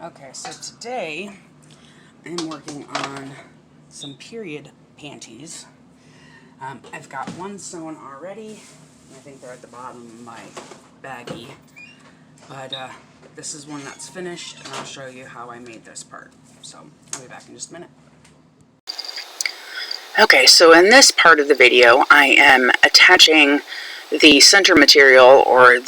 Okay, so today I'm working on some period panties. I've got one sewn already. I think they're at the bottom of my baggie. But this is one that's finished, and I'll show you how I made this part. So I'll be back in just a minute. Okay, so in this part of the video, I am attaching the center material, or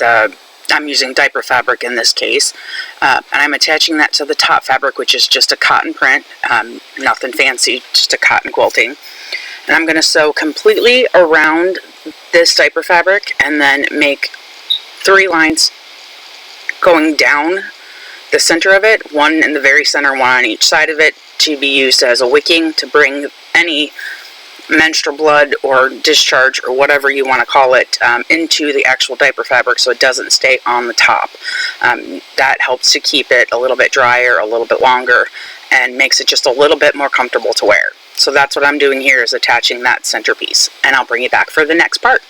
I'm using diaper fabric in this case, and I'm attaching that to the top fabric, which is just a cotton print, nothing fancy, just a cotton quilting. And I'm going to sew completely around this diaper fabric and then make 3 lines going down the center of it, one in the very center, one on each side of it, to be used as a wicking to bring any menstrual blood or discharge or whatever you want to call it into the actual diaper fabric, so it doesn't stay on the top. That helps to keep it a little bit drier, a little bit longer, and makes it just a little bit more comfortable to wear. So that's what I'm doing here, is attaching that centerpiece, and I'll bring you back for the next part.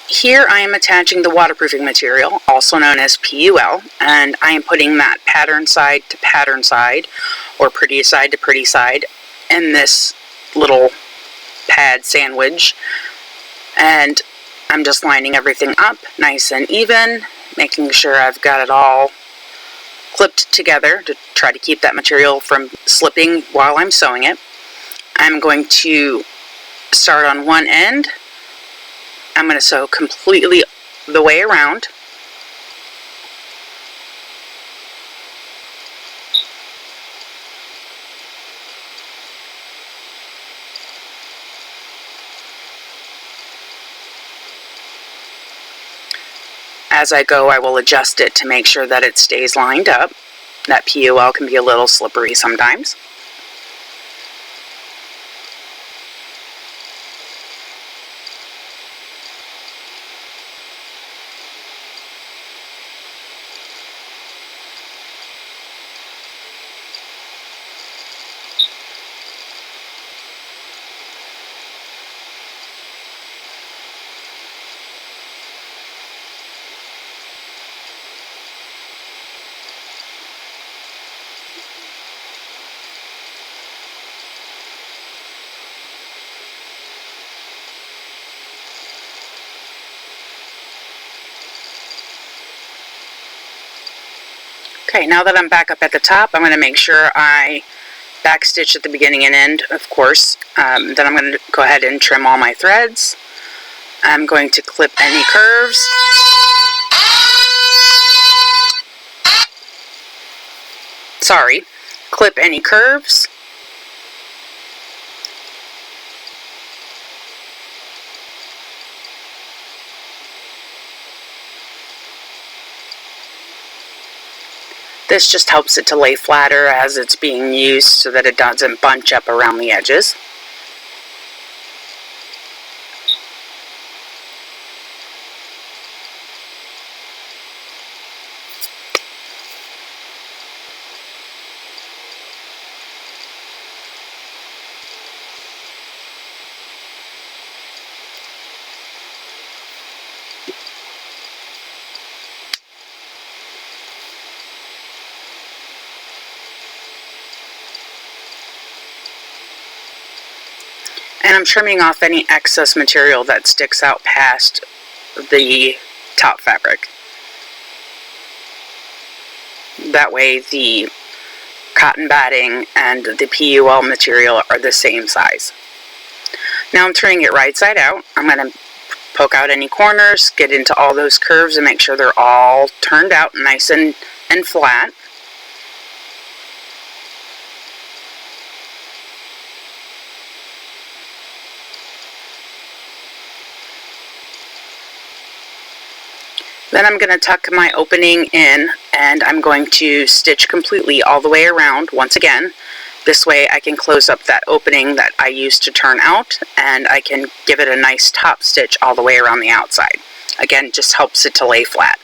Here I am attaching the waterproofing material, also known as PUL, and I am putting that pattern side to pattern side, or pretty side to pretty side, in this little pad sandwich. And I'm just lining everything up nice and even, making sure I've got it all clipped together to try to keep that material from slipping while I'm sewing it. I'm going to start on one end. I'm going to sew completely the way around. As I go, I will adjust it to make sure that it stays lined up. That PUL can be a little slippery sometimes. Okay, now that I'm back up at the top, I'm going to make sure I backstitch at the beginning and end, of course. Then I'm going to go ahead and trim all my threads. I'm going to clip any curves. Clip any curves. This just helps it to lay flatter as it's being used so that it doesn't bunch up around the edges. And I'm trimming off any excess material that sticks out past the top fabric. That way the cotton batting and the PUL material are the same size. Now I'm turning it right side out. I'm going to poke out any corners, get into all those curves and make sure they're all turned out nice and flat. Then I'm going to tuck my opening in and I'm going to stitch completely all the way around once again. This way I can close up that opening that I used to turn out and I can give it a nice top stitch all the way around the outside. Again, just helps it to lay flat.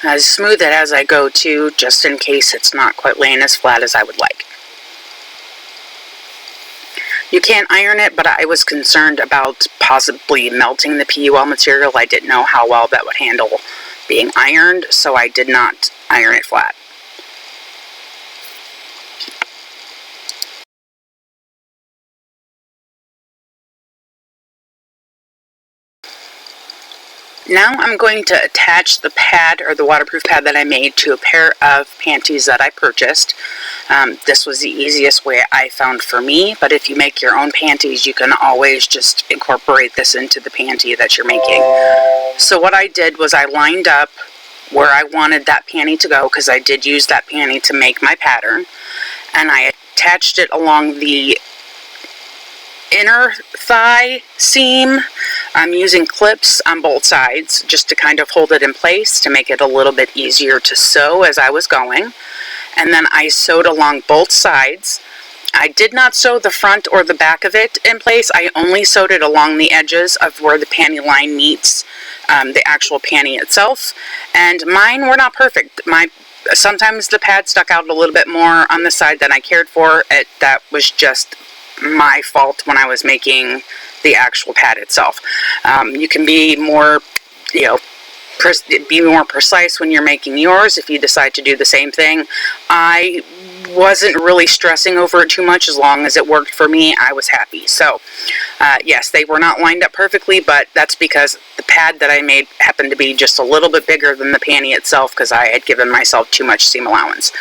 I smooth it as I go too, just in case it's not quite laying as flat as I would like. You can iron it, but I was concerned about possibly melting the PUL material. I didn't know how well that would handle being ironed, so I did not iron it flat. Now I'm going to attach the pad or the waterproof pad that I made to a pair of panties that I purchased. This was the easiest way I found for me, but if you make your own panties, you can always just incorporate this into the panty that you're making. So what I did was I lined up where I wanted that panty to go, because I did use that panty to make my pattern, and I attached it along the inner thigh seam. I'm using clips on both sides just to kind of hold it in place to make it a little bit easier to sew as I was going. And then I sewed along both sides. I did not sew the front or the back of it in place. I only sewed it along the edges of where the panty line meets the actual panty itself. And mine were not perfect. Sometimes the pad stuck out a little bit more on the side than I cared for. That was just my fault when I was making the actual pad itself. You can be more, be more precise when you're making yours if you decide to do the same thing. I wasn't really stressing over it too much. As long as it worked for me, I was happy. So yes, they were not lined up perfectly, but that's because the pad that I made happened to be just a little bit bigger than the panty itself, because I had given myself too much seam allowance.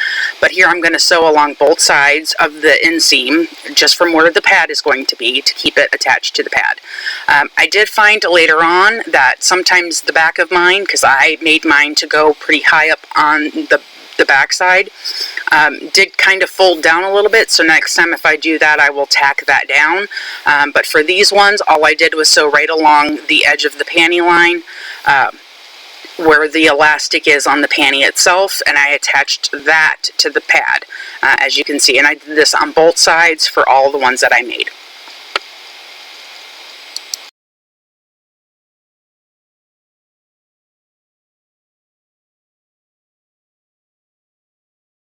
But here I'm going to sew along both sides of the inseam, just from where the pad is going to be, to keep it attached to the pad. I did find later on that sometimes the back of mine, because I made mine to go pretty high up on the the back side. Did kind of fold down a little bit, so next time if I do that, I will tack that down. But for these ones, all I did was sew right along the edge of the panty line, where the elastic is on the panty itself, and I attached that to the pad, as you can see. And I did this on both sides for all the ones that I made.